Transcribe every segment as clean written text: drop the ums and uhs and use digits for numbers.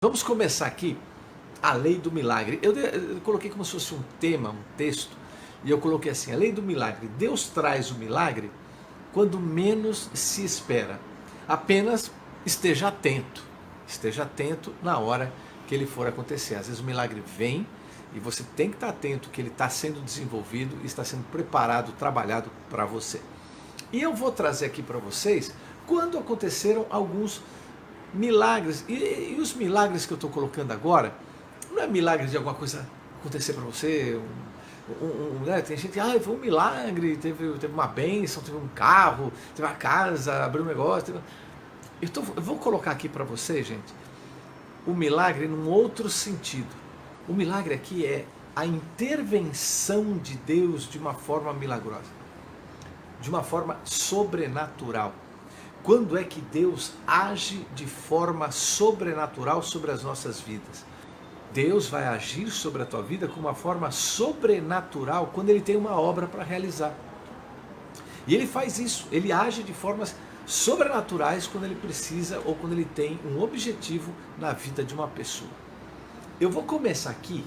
Vamos começar aqui a lei do milagre. Eu coloquei como se fosse um tema, um texto, e eu coloquei assim: a lei do milagre. Deus traz o milagre quando menos se espera. Apenas esteja atento na hora que ele for acontecer. Às vezes o milagre vem e você tem que estar atento que ele está sendo desenvolvido e está sendo preparado, trabalhado para você. E eu vou trazer aqui para vocês quando aconteceram alguns milagres. E os milagres que eu estou colocando agora, não é milagre de alguma coisa acontecer para você. Né? Tem gente, foi um milagre, teve uma bênção, teve um carro, teve uma casa, abriu um negócio. Eu vou colocar aqui para vocês, gente, o milagre num outro sentido. O milagre aqui é a intervenção de Deus de uma forma milagrosa, de uma forma sobrenatural. Quando é que Deus age de forma sobrenatural sobre as nossas vidas? Deus vai agir sobre a tua vida com uma forma sobrenatural quando Ele tem uma obra para realizar. E Ele faz isso, Ele age de formas sobrenaturais quando Ele precisa ou quando Ele tem um objetivo na vida de uma pessoa. Eu vou começar aqui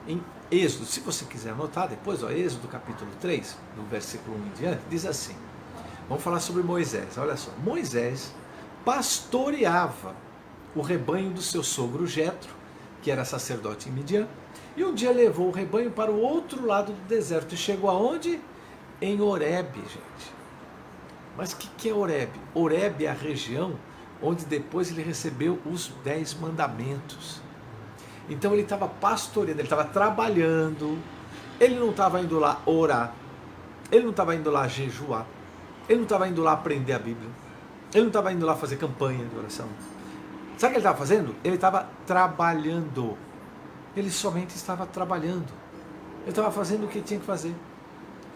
em Êxodo, se você quiser anotar depois, Êxodo capítulo 3, no versículo 1 em diante, diz assim. Vamos falar sobre Moisés, olha só. Moisés pastoreava o rebanho do seu sogro Jetro, que era sacerdote em Midian, e um dia levou o rebanho para o outro lado do deserto e chegou aonde? Em Horebe, gente. Mas o que é Horebe? Horebe é a região onde depois ele recebeu os 10 mandamentos. Então ele estava pastoreando, ele estava trabalhando, ele não estava indo lá orar, ele não estava indo lá jejuar, ele não estava indo lá aprender a Bíblia, ele não estava indo lá fazer campanha de oração. Sabe o que ele estava fazendo? Ele estava trabalhando. Ele somente estava trabalhando. Ele estava fazendo o que tinha que fazer.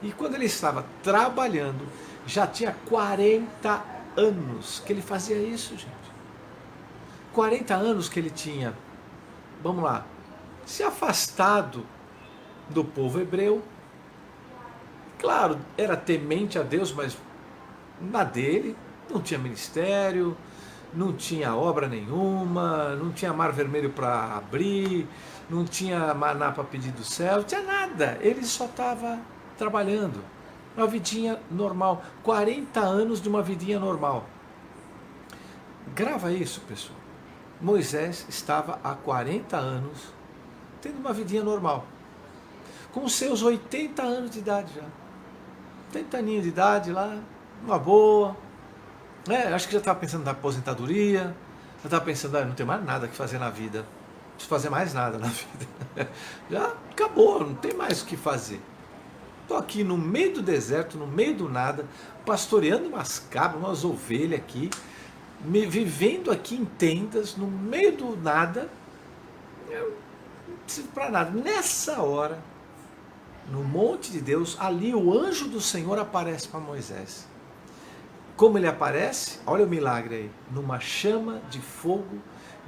E quando ele estava trabalhando, já tinha 40 anos que ele fazia isso, gente. 40 anos que ele tinha, vamos lá, se afastado do povo hebreu. Claro, era temente a Deus, mas na dele, não tinha ministério, não tinha obra nenhuma, não tinha mar vermelho para abrir, não tinha maná para pedir do céu, não tinha nada, ele só estava trabalhando, uma vidinha normal, 40 anos de uma vidinha normal. Grava isso, pessoal. Moisés estava há 40 anos tendo uma vidinha normal, com seus 80 anos de idade já, 80 aninhos de idade lá, uma boa, acho que já estava pensando na aposentadoria, já estava pensando, não tem mais nada que fazer na vida, não preciso fazer mais nada na vida, já acabou, não tem mais o que fazer. Estou aqui no meio do deserto, no meio do nada, pastoreando umas cabras, umas ovelhas aqui, vivendo aqui em tendas, no meio do nada, eu não preciso para nada. Nessa hora, no monte de Deus, ali o anjo do Senhor aparece para Moisés. Como ele aparece? Olha o milagre aí, numa chama de fogo,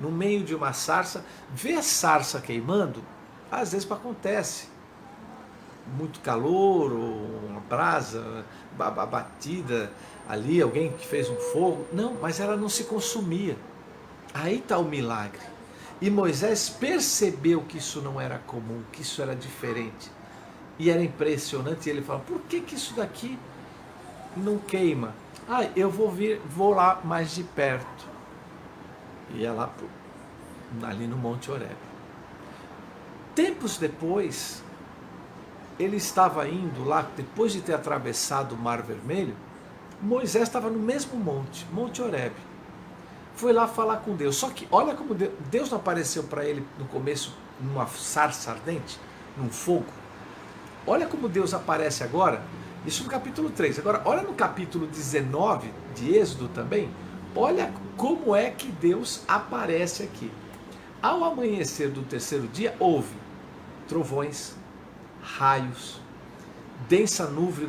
no meio de uma sarça. Vê a sarça queimando? Às vezes acontece. Muito calor, ou uma brasa batida ali, alguém que fez um fogo. Não, mas ela não se consumia. Aí está o milagre. E Moisés percebeu que isso não era comum, que isso era diferente. E era impressionante. E ele fala, por que isso daqui não queima? Eu vou lá mais de perto. Ia lá ali no Monte Horebe. Tempos depois, ele estava indo lá, depois de ter atravessado o Mar Vermelho, Moisés estava no mesmo monte, Monte Horebe. Foi lá falar com Deus. Só que olha como Deus não apareceu para ele no começo numa sarça ardente, num fogo. Olha como Deus aparece agora. Isso no capítulo 3. Agora, olha no capítulo 19 de Êxodo também. Olha como é que Deus aparece aqui. Ao amanhecer do terceiro dia, houve trovões, raios, densa nuvem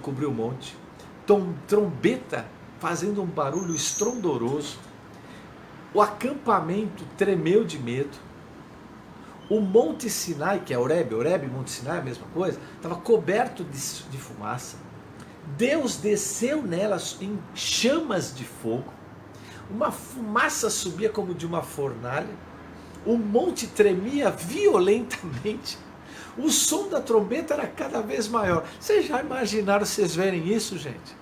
cobriu o monte, trombeta fazendo um barulho estrondoroso, o acampamento tremeu de medo, o Monte Sinai, que é Horebe, Monte Sinai, a mesma coisa, estava coberto de fumaça. Deus desceu nelas em chamas de fogo, uma fumaça subia como de uma fornalha, o monte tremia violentamente, o som da trombeta era cada vez maior. Vocês já imaginaram vocês verem isso, gente?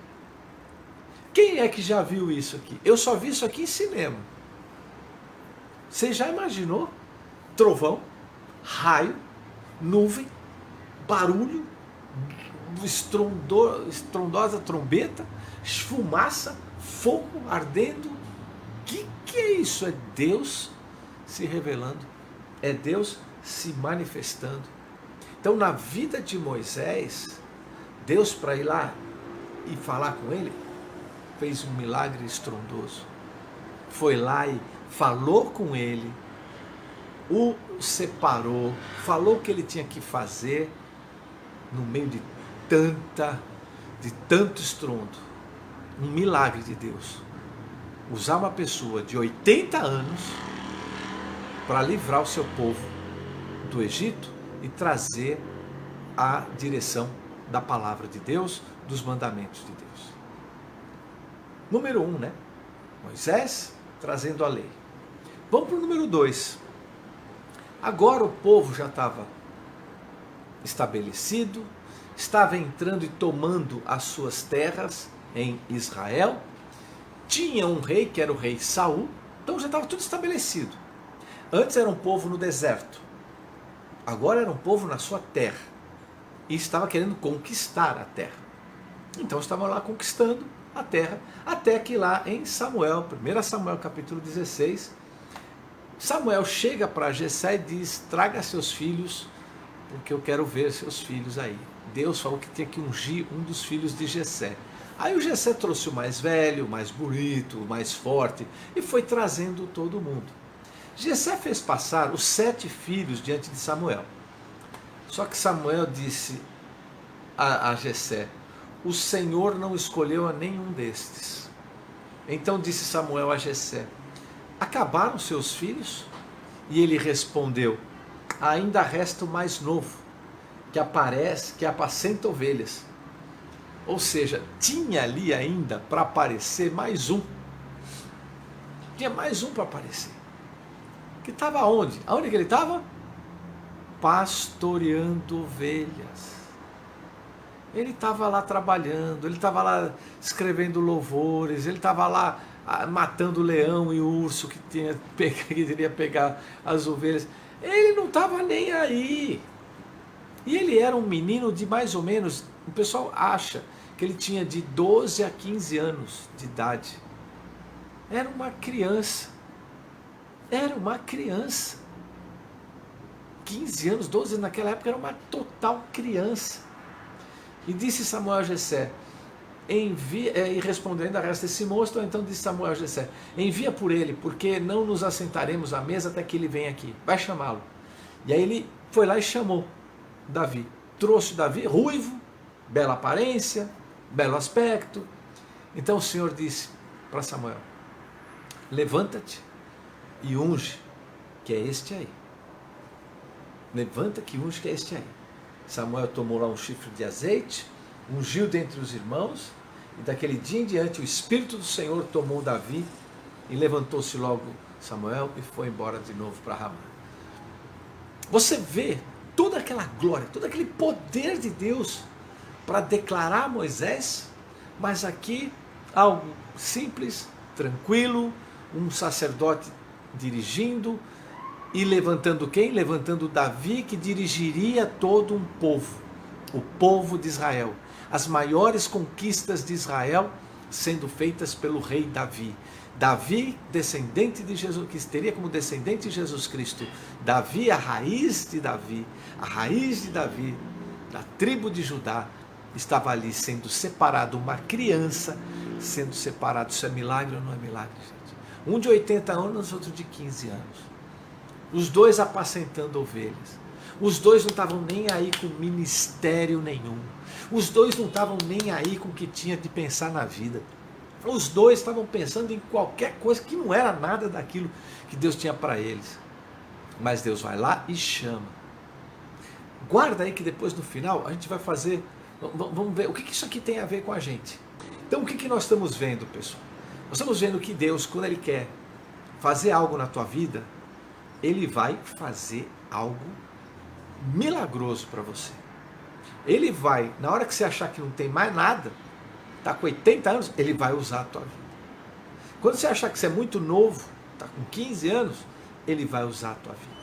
Quem é que já viu isso aqui? Eu só vi isso aqui em cinema. Você já imaginou? Trovão, raio, nuvem, barulho, estrondosa trombeta, fumaça, fogo ardendo. Que é isso? É Deus se revelando, é Deus se manifestando. Então, na vida de Moisés, Deus, para ir lá e falar com ele, fez um milagre estrondoso. Foi lá e falou com ele, o separou, falou o que ele tinha que fazer no meio de tanto estrondo. Um milagre de Deus. Usar uma pessoa de 80 anos para livrar o seu povo do Egito e trazer a direção da palavra de Deus, dos mandamentos de Deus. Número 1, né? Moisés trazendo a lei. Vamos para o número 2. Agora o povo já estava estabelecido, estava entrando e tomando as suas terras em Israel. Tinha um rei, que era o rei Saul, então já estava tudo estabelecido. Antes era um povo no deserto, agora era um povo na sua terra, e estava querendo conquistar a terra. Então estavam lá conquistando a terra, até que lá em Samuel, 1 Samuel capítulo 16, Samuel chega para Jessé e diz: traga seus filhos, porque eu quero ver seus filhos aí. Deus falou que tinha que ungir um dos filhos de Jessé. Aí o Jessé trouxe o mais velho, o mais bonito, o mais forte, e foi trazendo todo mundo. Jessé fez passar os 7 filhos diante de Samuel. Só que Samuel disse a Jessé: o Senhor não escolheu a nenhum destes. Então disse Samuel a Jessé: acabaram seus filhos? E ele respondeu: ainda resta o mais novo, que apacenta ovelhas. Ou seja, tinha ali ainda para aparecer mais um. Tinha mais um para aparecer. Que estava onde? Aonde que ele estava? Pastoreando ovelhas. Ele estava lá trabalhando, ele estava lá escrevendo louvores, ele estava lá matando o leão e o urso que queria pegar as ovelhas. Ele não estava nem aí. E ele era um menino de mais ou menos, o pessoal acha que ele tinha de 12 a 15 anos de idade. Era uma criança. Era uma criança. 15 anos, 12 anos naquela época era uma total criança. E disse Samuel a Jessé, e respondendo a resta desse moço, então disse Samuel a Jessé: envia por ele, porque não nos assentaremos à mesa até que ele venha aqui. Vai chamá-lo. E aí ele foi lá e chamou Davi. Trouxe Davi, ruivo, bela aparência, belo aspecto. Então o Senhor disse para Samuel: levanta-te e unge, que é este aí. Levanta-te e unge, que é este aí. Samuel tomou lá um chifre de azeite, ungiu dentre os irmãos, e daquele dia em diante o Espírito do Senhor tomou Davi, e levantou-se logo Samuel e foi embora de novo para Ramá. Você vê toda aquela glória, todo aquele poder de Deus para declarar a Moisés, mas aqui algo simples, tranquilo, um sacerdote dirigindo e levantando quem? Levantando Davi, que dirigiria todo um povo, o povo de Israel. As maiores conquistas de Israel sendo feitas pelo rei Davi. Davi, descendente de Jesus, que teria como descendente Jesus Cristo. Davi, a raiz de Davi, da tribo de Judá, estava ali sendo separado, uma criança sendo separado. Isso é milagre ou não é milagre, gente? Um de 80 anos, outro de 15 anos. Os dois apacentando ovelhas. Os dois não estavam nem aí com ministério nenhum. Os dois não estavam nem aí com o que tinha de pensar na vida. Os dois estavam pensando em qualquer coisa que não era nada daquilo que Deus tinha para eles. Mas Deus vai lá e chama. Guarda aí que depois no final a gente vai fazer, vamos ver o que isso aqui tem a ver com a gente. Então o que nós estamos vendo, pessoal? Nós estamos vendo que Deus, quando Ele quer fazer algo na tua vida, Ele vai fazer algo milagroso para você. Ele vai, na hora que você achar que não tem mais nada, está com 80 anos, ele vai usar a tua vida. Quando você achar que você é muito novo, está com 15 anos, ele vai usar a tua vida.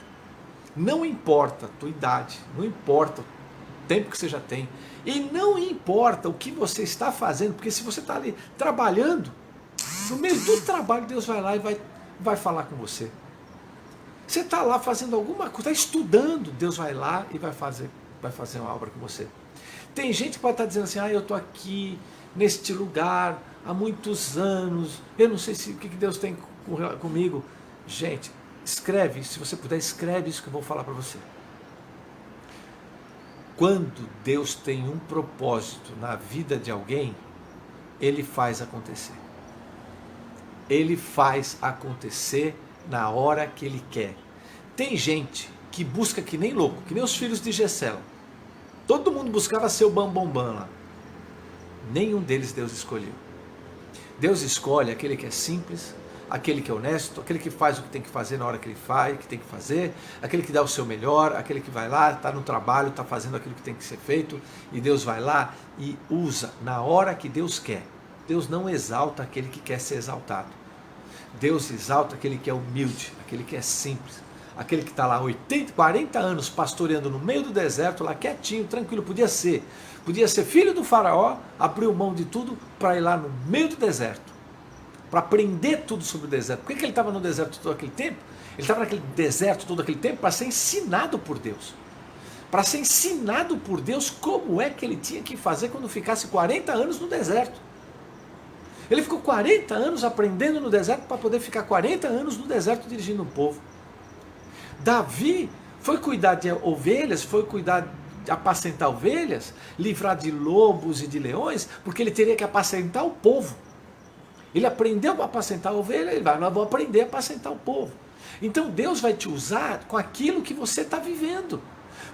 Não importa a tua idade, não importa o tempo que você já tem, e não importa o que você está fazendo, porque se você está ali trabalhando, no meio do trabalho Deus vai lá e vai falar com você. Você está lá fazendo alguma coisa, está estudando, Deus vai lá e vai fazer uma obra com você. Tem gente que pode estar dizendo assim, eu estou aqui, neste lugar, há muitos anos, eu não sei o que Deus tem comigo. Gente, escreve, se você puder, escreve isso que eu vou falar para você. Quando Deus tem um propósito na vida de alguém, Ele faz acontecer. Ele faz acontecer na hora que Ele quer. Tem gente que busca que nem louco, que nem os filhos de Jessé. Todo mundo buscava ser o bambambam lá. Nenhum deles Deus escolheu. Deus escolhe aquele que é simples, aquele que é honesto, aquele que faz o que tem que fazer na hora que ele faz, que tem que fazer, aquele que dá o seu melhor, aquele que vai lá, está no trabalho, está fazendo aquilo que tem que ser feito, e Deus vai lá e usa na hora que Deus quer. Deus não exalta aquele que quer ser exaltado. Deus exalta aquele que é humilde, aquele que é simples, aquele que está lá 40 anos pastoreando no meio do deserto, lá quietinho, tranquilo, podia ser filho do faraó, abriu mão de tudo para ir lá no meio do deserto, para aprender tudo sobre o deserto. Por que ele estava no deserto todo aquele tempo? Ele estava naquele deserto todo aquele tempo para ser ensinado por Deus. Para ser ensinado por Deus como é que ele tinha que fazer quando ficasse 40 anos no deserto. Ele ficou 40 anos aprendendo no deserto para poder ficar 40 anos no deserto dirigindo um povo. Davi foi cuidar de ovelhas, foi cuidar de apacentar ovelhas, livrar de lobos e de leões, porque ele teria que apacentar o povo. Ele aprendeu a apacentar a ovelha, ele vai, nós vamos aprender a apacentar o povo. Então Deus vai te usar com aquilo que você está vivendo.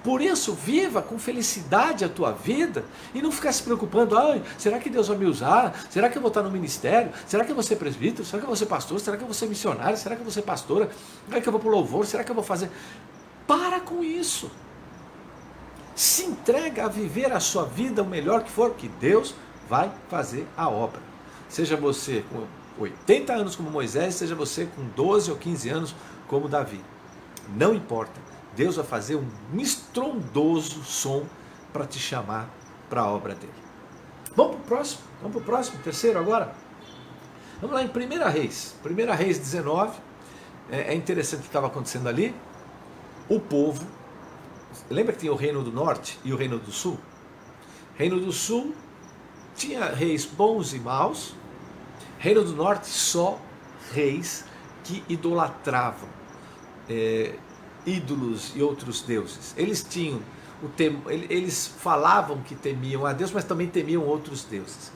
Por isso, viva com felicidade a tua vida e não ficar se preocupando, será que Deus vai me usar? Será que eu vou estar no ministério? Será que eu vou ser presbítero? Será que eu vou ser pastor? Será que eu vou ser missionário? Será que eu vou ser pastora? Será que eu vou para o louvor? Será que eu vou fazer? Para com isso. Se entrega a viver a sua vida o melhor que for, que Deus vai fazer a obra. Seja você com 80 anos como Moisés, seja você com 12 ou 15 anos como Davi. Não importa. Deus vai fazer um estrondoso som para te chamar para a obra dele. Vamos para o próximo, terceiro agora. Vamos lá em 1 Reis. 1 Reis 19. É interessante o que estava acontecendo ali. O povo, lembra que tinha o reino do norte e o reino do sul? Reino do sul tinha reis bons e maus. Reino do norte só reis que idolatravam ídolos e outros deuses. Eles tinham eles falavam que temiam a Deus, mas também temiam outros deuses.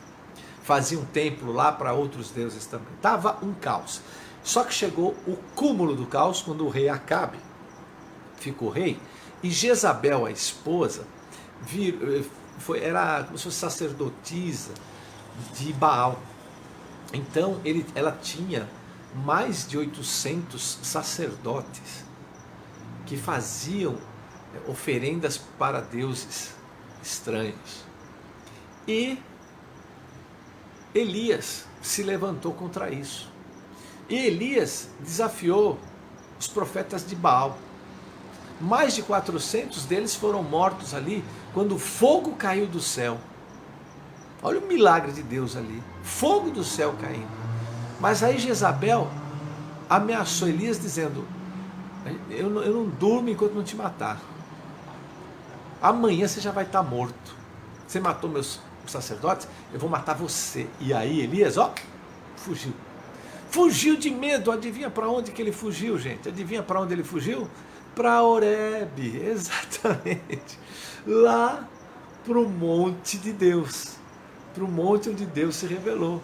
Faziam templo lá para outros deuses também. Tava um caos. Só que chegou o cúmulo do caos quando o rei Acabe ficou rei e Jezabel, a esposa, era como se fosse sacerdotisa de Baal. Então ela tinha mais de 800 sacerdotes que faziam oferendas para deuses estranhos. E Elias se levantou contra isso. E Elias desafiou os profetas de Baal. Mais de 400 deles foram mortos ali quando o fogo caiu do céu. Olha o milagre de Deus ali. Fogo do céu caindo. Mas aí Jezabel ameaçou Elias dizendo: eu não durmo enquanto não te matar. Amanhã você já vai estar morto. Você matou meus sacerdotes, eu vou matar você. E aí Elias, fugiu. Fugiu de medo. Adivinha para onde que ele fugiu, gente? Adivinha para onde ele fugiu? Para Horebe, exatamente. Lá para o monte de Deus. Para o monte onde Deus se revelou.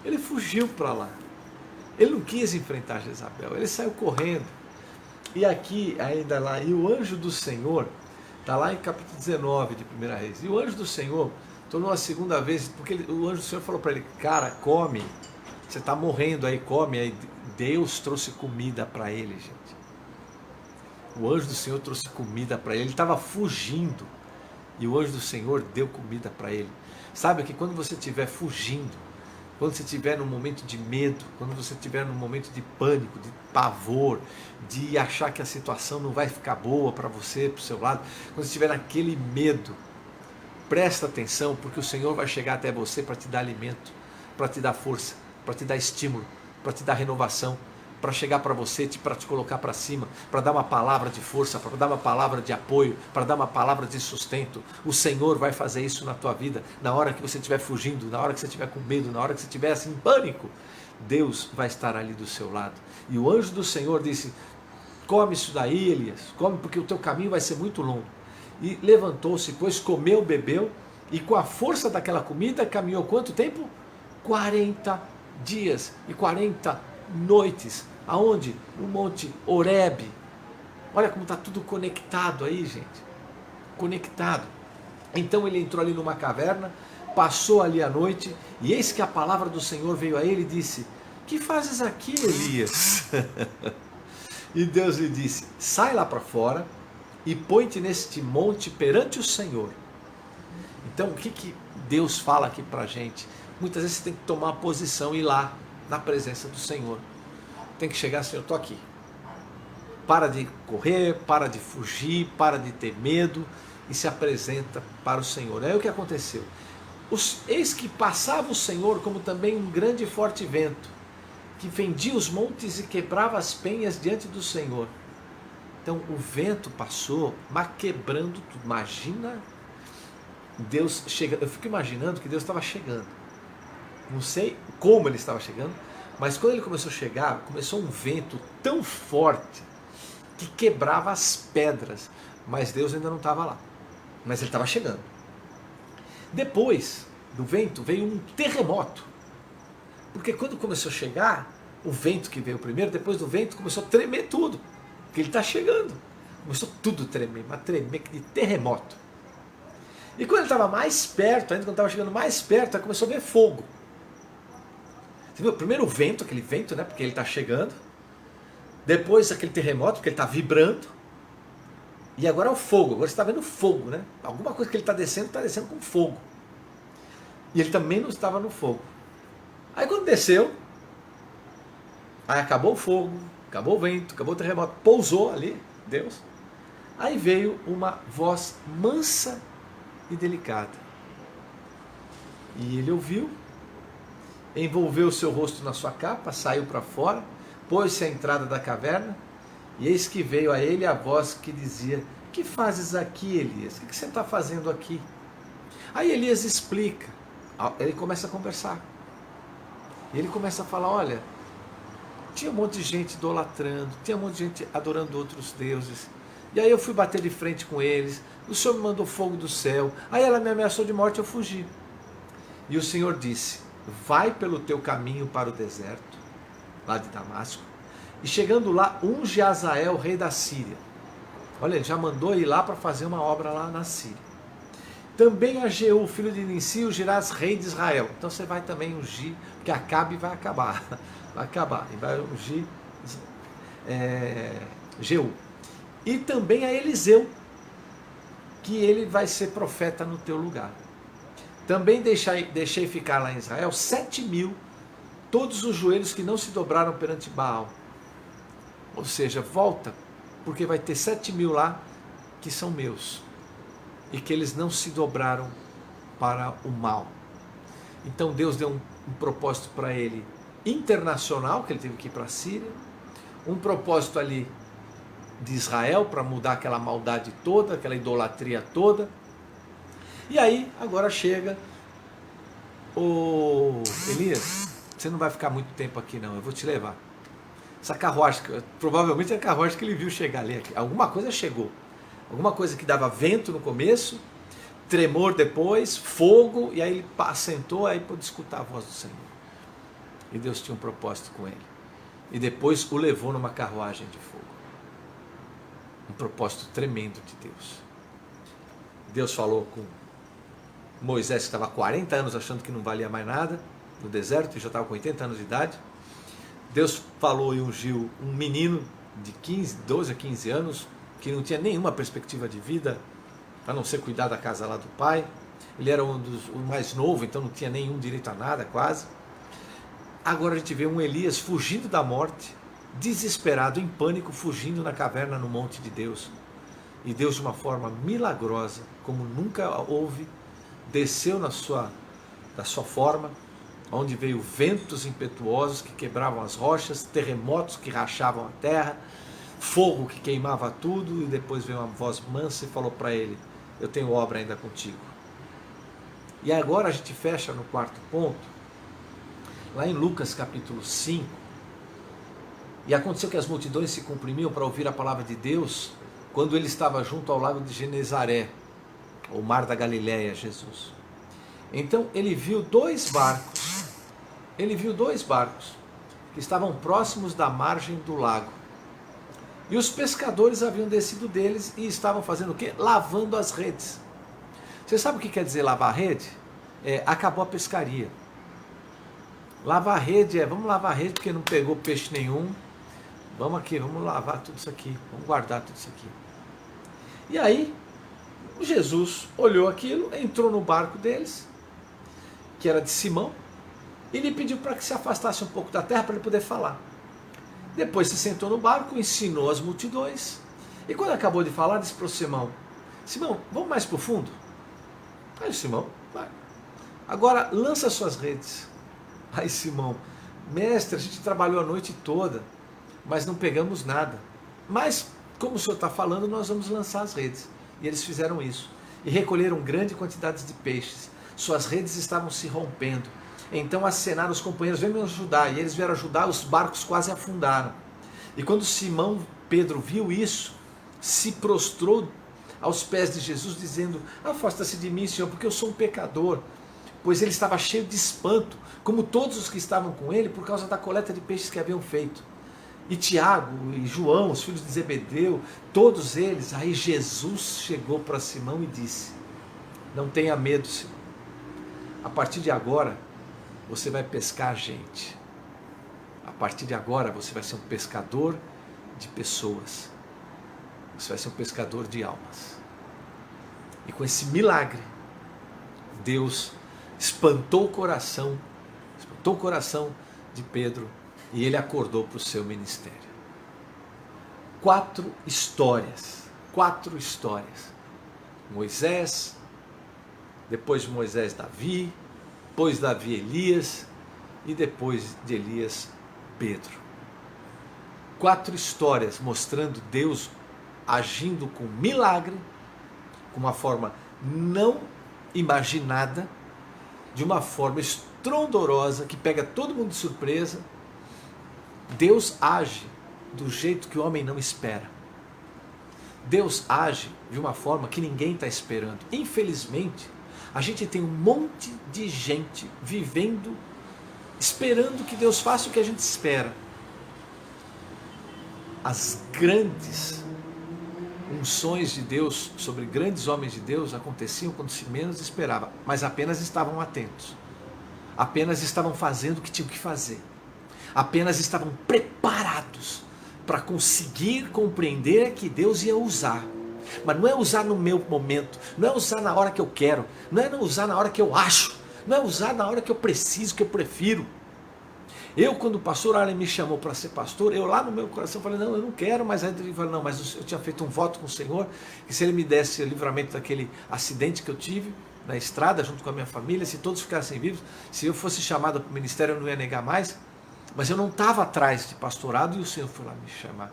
Ele fugiu para lá. Ele não quis enfrentar Jezabel. Ele saiu correndo. E aqui, ainda lá, e o anjo do Senhor, está lá em capítulo 19 de 1 Reis. E o anjo do Senhor tornou a segunda vez, porque o anjo do Senhor falou para ele: cara, come. Você está morrendo aí, come. Aí Deus trouxe comida para ele, gente. O anjo do Senhor trouxe comida para ele. Ele estava fugindo e o anjo do Senhor deu comida para ele. Sabe que quando você estiver fugindo, quando você estiver num momento de medo, quando você estiver num momento de pânico, de pavor, de achar que a situação não vai ficar boa para você, para o seu lado, quando você estiver naquele medo, presta atenção, porque o Senhor vai chegar até você para te dar alimento, para te dar força, para te dar estímulo, para te dar renovação, para chegar para você, para te colocar para cima, para dar uma palavra de força, para dar uma palavra de apoio, para dar uma palavra de sustento. O Senhor vai fazer isso na tua vida, na hora que você estiver fugindo, na hora que você estiver com medo, na hora que você estiver assim, em pânico. Deus vai estar ali do seu lado. E o anjo do Senhor disse: come isso daí, Elias, come, porque o teu caminho vai ser muito longo. E levantou-se, pois comeu, bebeu, e com a força daquela comida caminhou quanto tempo? 40 dias e 40 noites. Aonde? No Monte Horebe. Olha como está tudo conectado aí, gente. Conectado. Então ele entrou ali numa caverna, passou ali a noite, e eis que a palavra do Senhor veio a ele e disse: que fazes aqui, Elias? E Deus lhe disse: sai lá para fora e põe-te neste monte perante o Senhor. Então o que Deus fala aqui para a gente? Muitas vezes você tem que tomar uma posição e ir lá na presença do Senhor. Tem que chegar assim: eu estou aqui. Para de correr, para de fugir, para de ter medo e se apresenta para o Senhor. Aí o que aconteceu? Eis que passava o Senhor como também um grande e forte vento, que fendia os montes e quebrava as penhas diante do Senhor. Então o vento passou, mas quebrando tudo. Imagina Deus chegando. Eu fico imaginando que Deus estava chegando. Não sei como ele estava chegando, mas quando ele começou a chegar, começou um vento tão forte que quebrava as pedras. Mas Deus ainda não estava lá. Mas ele estava chegando. Depois do vento veio um terremoto. Porque quando começou a chegar, o vento que veio primeiro, depois do vento começou a tremer tudo. Porque ele está chegando. Começou tudo a tremer, mas tremer de terremoto. E quando ele estava mais perto, ainda quando estava chegando mais perto, aí começou a ver fogo. Você viu? Primeiro o vento, aquele vento, né? Porque ele está chegando. Depois aquele terremoto, porque ele está vibrando. E agora é o fogo. Agora você está vendo fogo, né? Alguma coisa que ele está descendo com fogo. E ele também não estava no fogo. Aí quando desceu, aí acabou o fogo, acabou o vento, acabou o terremoto, pousou ali, Deus. Aí veio uma voz mansa e delicada. E ele ouviu, envolveu o seu rosto na sua capa, saiu para fora, pôs-se à entrada da caverna, e eis que veio a ele a voz que dizia: que fazes aqui, Elias? O que você está fazendo aqui? Aí Elias explica, ele começa a conversar. E ele começa a falar: olha, tinha um monte de gente idolatrando, tinha um monte de gente adorando outros deuses. E aí eu fui bater de frente com eles, o Senhor me mandou fogo do céu, aí ela me ameaçou de morte, eu fugi. E o Senhor disse: vai pelo teu caminho para o deserto, lá de Damasco, e chegando lá, unge Azael, rei da Síria. Olha, ele já mandou ir lá para fazer uma obra lá na Síria. Também a Jeú, filho de Nissi, ungirás rei de Israel. Então você vai também ungir, porque Acabe vai acabar. Vai acabar. E vai ungir Jeú. E também a Eliseu, que ele vai ser profeta no teu lugar. Também deixei ficar lá em Israel 7.000, todos os joelhos que não se dobraram perante Baal. Ou seja, volta, porque vai ter 7.000 lá que são meus. E que eles não se dobraram para o mal. Então Deus deu um propósito para ele internacional, que ele teve que ir para a Síria, um propósito ali de Israel, para mudar aquela maldade toda, aquela idolatria toda. E aí, agora chega o Elias, você não vai ficar muito tempo aqui não, eu vou te levar. Essa carruagem, provavelmente é a carruagem que ele viu chegar ali, alguma coisa chegou. Alguma coisa que dava vento no começo, tremor depois, fogo, e aí ele assentou, aí pôde escutar a voz do Senhor. E Deus tinha um propósito com ele. E depois o levou numa carruagem de fogo. Um propósito tremendo de Deus. Deus falou com Moisés, que estava há 40 anos achando que não valia mais nada, no deserto, e já estava com 80 anos de idade. Deus falou e ungiu um menino de 12 a 15 anos, que não tinha nenhuma perspectiva de vida, a não ser cuidar da casa lá do pai. Ele era o mais novo, então não tinha nenhum direito a nada, quase. Agora a gente vê um Elias fugindo da morte, desesperado, em pânico, fugindo na caverna no monte de Deus. E Deus, de uma forma milagrosa, como nunca houve, desceu da sua forma, onde veio ventos impetuosos que quebravam as rochas, terremotos que rachavam a terra, fogo que queimava tudo, e depois veio uma voz mansa e falou para ele: eu tenho obra ainda contigo. E agora a gente fecha no quarto ponto, lá em Lucas capítulo 5, e aconteceu que as multidões se comprimiam para ouvir a palavra de Deus, quando ele estava junto ao lago de Genezaré, o mar da Galileia, Jesus. Então ele viu dois barcos que estavam próximos da margem do lago. E os pescadores haviam descido deles e estavam fazendo o quê? Lavando as redes. Você sabe o que quer dizer lavar a rede? Acabou a pescaria. Lavar a rede vamos lavar a rede porque não pegou peixe nenhum. Vamos aqui, vamos lavar tudo isso aqui, vamos guardar tudo isso aqui. E aí, Jesus olhou aquilo, entrou no barco deles, que era de Simão, e lhe pediu para que se afastasse um pouco da terra para ele poder falar. Depois se sentou no barco, ensinou as multidões, e quando acabou de falar, disse para o Simão: Simão, vamos mais para o fundo? Aí Simão, vai. Agora lança suas redes. Aí Simão: mestre, a gente trabalhou a noite toda, mas não pegamos nada. Mas, como o senhor está falando, nós vamos lançar as redes. E eles fizeram isso. E recolheram grande quantidade de peixes. Suas redes estavam se rompendo. Então acenaram os companheiros: vem me ajudar. E eles vieram ajudar, os barcos quase afundaram. E quando Simão Pedro viu isso, se prostrou aos pés de Jesus, dizendo: afasta-se de mim, Senhor, porque eu sou um pecador. Pois ele estava cheio de espanto, como todos os que estavam com ele, por causa da coleta de peixes que haviam feito. E Tiago e João, os filhos de Zebedeu, todos eles. Aí Jesus chegou para Simão e disse: não tenha medo, Simão. A partir de agora, você vai pescar gente. A partir de agora, você vai ser um pescador de pessoas. Você vai ser um pescador de almas. E com esse milagre, Deus espantou o coração de Pedro, e ele acordou para o seu ministério. 4 histórias. Moisés, depois de Moisés, Davi, depois Davi, Elias, e depois de Elias, Pedro. 4 histórias mostrando Deus agindo com milagre, com uma forma não imaginada, de uma forma estrondorosa, que pega todo mundo de surpresa. Deus age do jeito que o homem não espera. Deus age de uma forma que ninguém está esperando. Infelizmente, a gente tem um monte de gente vivendo, esperando que Deus faça o que a gente espera. As grandes unções de Deus sobre grandes homens de Deus aconteciam quando se menos esperava, mas apenas estavam atentos, apenas estavam fazendo o que tinham que fazer, apenas estavam preparados para conseguir compreender que Deus ia usar. Mas não é usar no meu momento, não é usar na hora que eu quero, não é usar na hora que eu acho, não é usar na hora que eu preciso, que eu prefiro. Eu, quando o pastor Allen me chamou para ser pastor, eu lá no meu coração falei: não, eu não quero, mas aí ele falou: não, mas eu tinha feito um voto com o Senhor, que se ele me desse o livramento daquele acidente que eu tive na estrada, junto com a minha família, se todos ficassem vivos, se eu fosse chamado para o ministério, eu não ia negar mais. Mas eu não estava atrás de pastorado e o Senhor foi lá me chamar.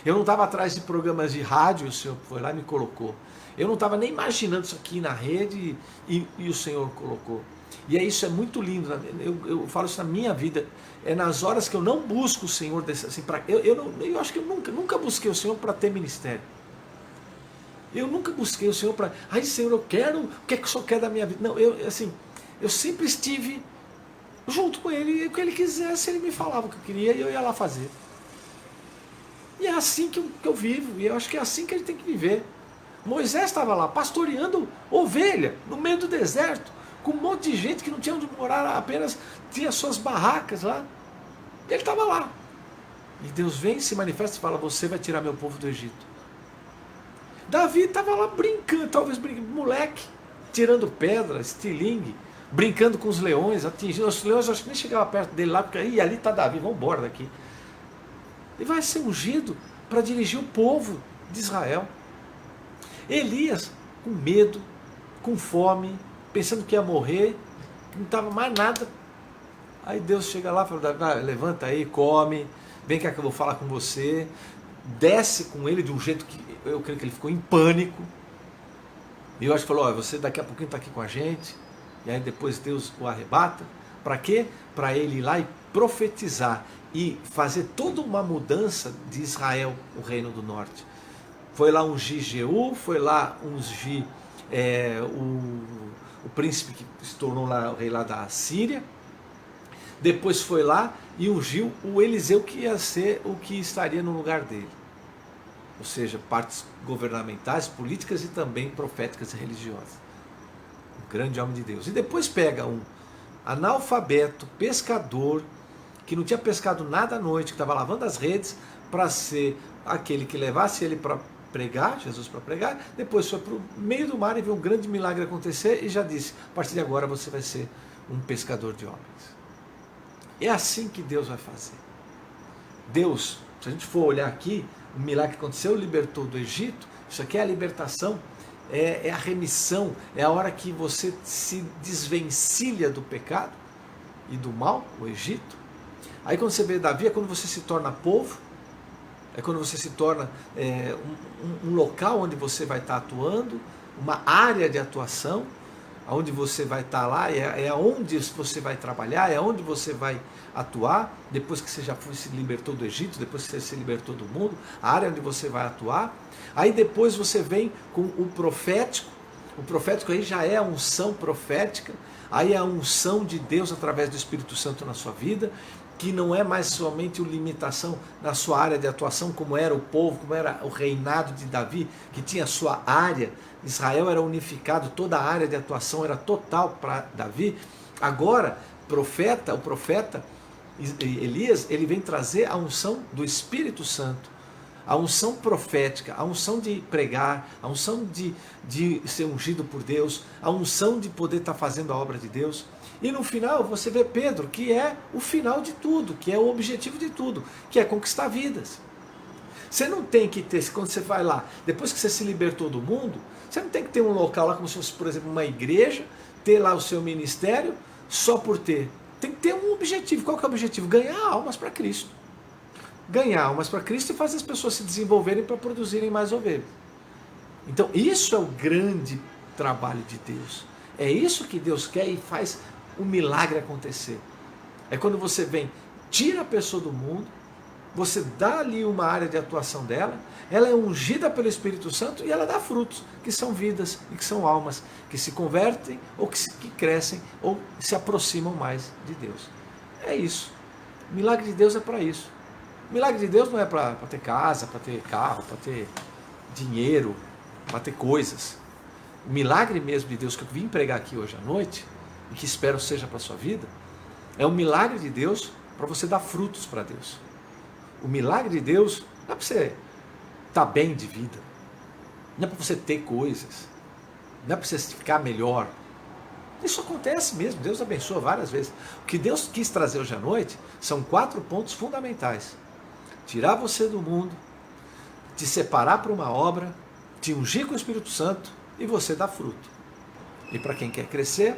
Eu não estava atrás de programas de rádio e o Senhor foi lá e me colocou. Eu não estava nem imaginando isso aqui na rede e o Senhor colocou. E isso é muito lindo, eu falo isso na minha vida, é nas horas que eu não busco o Senhor, assim, eu acho que eu nunca busquei o Senhor para ter ministério. Eu nunca busquei o Senhor para, ai Senhor, eu quero, o que é que o Senhor quer da minha vida? Não, eu sempre estive junto com Ele, e o que Ele quisesse, Ele me falava o que eu queria e eu ia lá fazer. E é assim que eu vivo, e eu acho que é assim que a gente tem que viver. Moisés estava lá, pastoreando ovelha, no meio do deserto, com um monte de gente que não tinha onde morar, apenas tinha suas barracas lá. E ele estava lá. E Deus vem, se manifesta e fala: você vai tirar meu povo do Egito. Davi estava lá brincando, talvez brincando, moleque, tirando pedra, estilingue, brincando com os leões, atingindo os leões, acho que nem chegava perto dele lá, porque ali está Davi, vamos embora daqui. Ele vai ser ungido para dirigir o povo de Israel. Elias, com medo, com fome, pensando que ia morrer, não estava mais nada. Aí Deus chega lá e fala, Davi, levanta aí, come, vem cá que eu vou falar com você. Desce com ele de um jeito que eu creio que ele ficou em pânico. E eu acho que falou, você daqui a pouquinho está aqui com a gente. E aí depois Deus o arrebata. Para quê? Para ele ir lá e profetizar e fazer toda uma mudança de Israel, o reino do norte. Foi lá ungir Jeú, foi lá ungir o príncipe que se tornou lá, o rei lá da Síria. Depois foi lá e ungiu o Eliseu, que ia ser o que estaria no lugar dele. Ou seja, partes governamentais, políticas e também proféticas e religiosas. Um grande homem de Deus. E depois pega um analfabeto, pescador, que não tinha pescado nada à noite, que estava lavando as redes, para ser aquele que levasse ele para pregar, Jesus para pregar. Depois foi para o meio do mar e viu um grande milagre acontecer e já disse, a partir de agora você vai ser um pescador de homens. É assim que Deus vai fazer. Deus, se a gente for olhar aqui, o milagre que aconteceu, libertou do Egito. Isso aqui é a libertação, é a remissão, é a hora que você se desvencilha do pecado e do mal, o Egito. Aí quando você vê Davi, é quando você se torna povo, é quando você se torna um local onde você vai estar atuando, uma área de atuação, onde você vai estar lá, é onde você vai trabalhar, é onde você vai atuar, depois que você já se libertou do Egito, depois que você se libertou do mundo, a área onde você vai atuar. Aí depois você vem com o profético aí já é a unção profética, aí é a unção de Deus através do Espírito Santo na sua vida, que não é mais somente uma limitação na sua área de atuação, como era o povo, como era o reinado de Davi, que tinha a sua área. Israel era unificado, toda a área de atuação era total para Davi. Agora, o profeta Elias, ele vem trazer a unção do Espírito Santo, a unção profética, a unção de pregar, a unção de ser ungido por Deus, a unção de poder estar fazendo a obra de Deus. E no final você vê Pedro, que é o final de tudo, que é o objetivo de tudo, que é conquistar vidas. Você não tem que ter, quando você vai lá, depois que você se libertou do mundo, você não tem que ter um local lá como se fosse, por exemplo, uma igreja, ter lá o seu ministério só por ter. Tem que ter um objetivo. Qual que é o objetivo? Ganhar almas para Cristo. Ganhar almas para Cristo e fazer as pessoas se desenvolverem para produzirem mais ovelhas. Então isso é o grande trabalho de Deus. É isso que Deus quer e faz o milagre acontecer. É quando você vem, tira a pessoa do mundo, você dá ali uma área de atuação dela, ela é ungida pelo Espírito Santo e ela dá frutos, que são vidas e que são almas, que se convertem ou que crescem ou se aproximam mais de Deus. É isso. O milagre de Deus é para isso. O milagre de Deus não é para ter casa, para ter carro, para ter dinheiro, para ter coisas. O milagre mesmo de Deus que eu vim pregar aqui hoje à noite, e que espero seja para a sua vida, é o milagre de Deus para você dar frutos para Deus. O milagre de Deus não é para você estar bem de vida, não é para você ter coisas, não é para você ficar melhor. Isso acontece mesmo, Deus abençoa várias vezes. O que Deus quis trazer hoje à noite são 4 pontos fundamentais. Tirar você do mundo, te separar para uma obra, te ungir com o Espírito Santo e você dar fruto. E para quem quer crescer,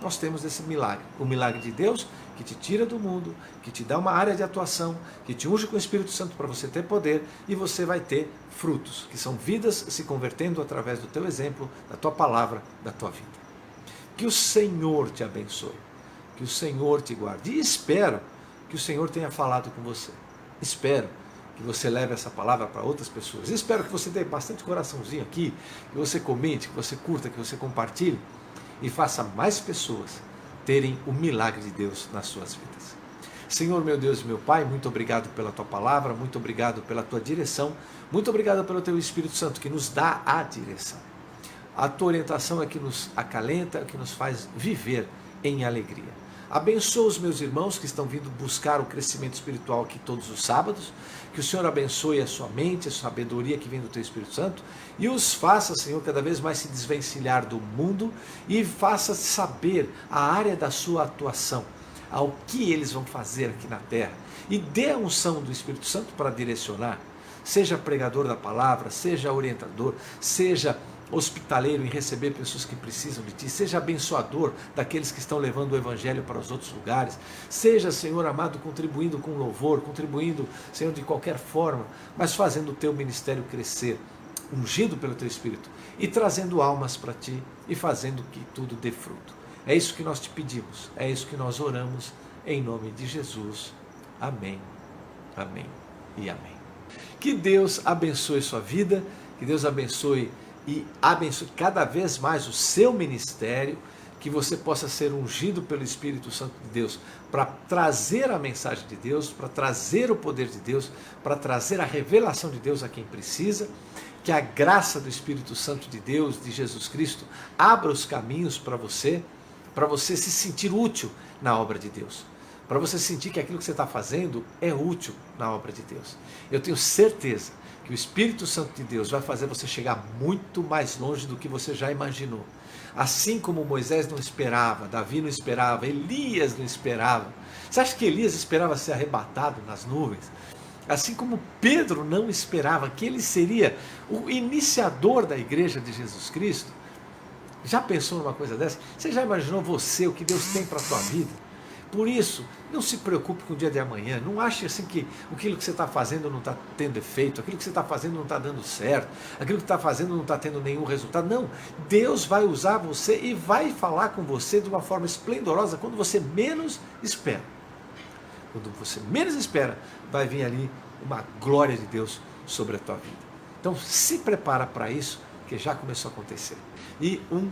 nós temos esse milagre. O milagre de Deus que te tira do mundo, que te dá uma área de atuação, que te unge com o Espírito Santo para você ter poder e você vai ter frutos, que são vidas se convertendo através do teu exemplo, da tua palavra, da tua vida. Que o Senhor te abençoe, que o Senhor te guarde. E espero que o Senhor tenha falado com você. Espero que você leve essa palavra para outras pessoas. Espero que você dê bastante coraçãozinho aqui, que você comente, que você curta, que você compartilhe e faça mais pessoas terem o milagre de Deus nas suas vidas. Senhor, meu Deus e meu Pai, muito obrigado pela Tua palavra, muito obrigado pela Tua direção, muito obrigado pelo Teu Espírito Santo que nos dá a direção. A Tua orientação é que nos acalenta, é que nos faz viver em alegria. Abençoa os meus irmãos que estão vindo buscar o crescimento espiritual aqui todos os sábados. Que o Senhor abençoe a sua mente, a sabedoria que vem do Teu Espírito Santo. E os faça, Senhor, cada vez mais se desvencilhar do mundo e faça saber a área da sua atuação, ao que eles vão fazer aqui na terra. E dê a unção do Espírito Santo para direcionar. Seja pregador da palavra, seja orientador, seja hospitaleiro em receber pessoas que precisam de Ti, seja abençoador daqueles que estão levando o Evangelho para os outros lugares, seja, Senhor amado, contribuindo com louvor, contribuindo, Senhor, de qualquer forma, mas fazendo o Teu ministério crescer, ungido pelo Teu Espírito, e trazendo almas para Ti, e fazendo que tudo dê fruto. É isso que nós Te pedimos, é isso que nós oramos, em nome de Jesus. Amém, amém e amém. Que Deus abençoe sua vida, que Deus abençoe e abençoe cada vez mais o seu ministério, que você possa ser ungido pelo Espírito Santo de Deus para trazer a mensagem de Deus, para trazer o poder de Deus, para trazer a revelação de Deus a quem precisa, que a graça do Espírito Santo de Deus, de Jesus Cristo, abra os caminhos para você se sentir útil na obra de Deus, para você sentir que aquilo que você está fazendo é útil na obra de Deus. Eu tenho certeza que o Espírito Santo de Deus vai fazer você chegar muito mais longe do que você já imaginou. Assim como Moisés não esperava, Davi não esperava, Elias não esperava. Você acha que Elias esperava ser arrebatado nas nuvens? Assim como Pedro não esperava que ele seria o iniciador da igreja de Jesus Cristo. Já pensou numa coisa dessa? Você já imaginou você, o que Deus tem para a sua vida? Por isso, não se preocupe com o dia de amanhã, não ache assim que aquilo que você está fazendo não está tendo efeito, aquilo que você está fazendo não está dando certo, aquilo que está fazendo não está tendo nenhum resultado. Não, Deus vai usar você e vai falar com você de uma forma esplendorosa quando você menos espera. Quando você menos espera, vai vir ali uma glória de Deus sobre a tua vida. Então se prepara para isso, que já começou a acontecer. E um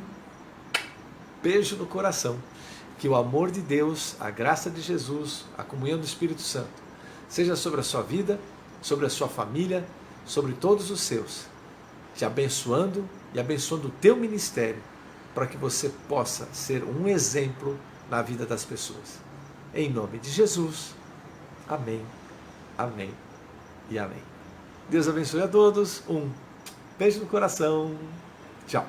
beijo no coração. Que o amor de Deus, a graça de Jesus, a comunhão do Espírito Santo, seja sobre a sua vida, sobre a sua família, sobre todos os seus, te abençoando e abençoando o teu ministério, para que você possa ser um exemplo na vida das pessoas. Em nome de Jesus, amém, amém e amém. Deus abençoe a todos, um beijo no coração, tchau.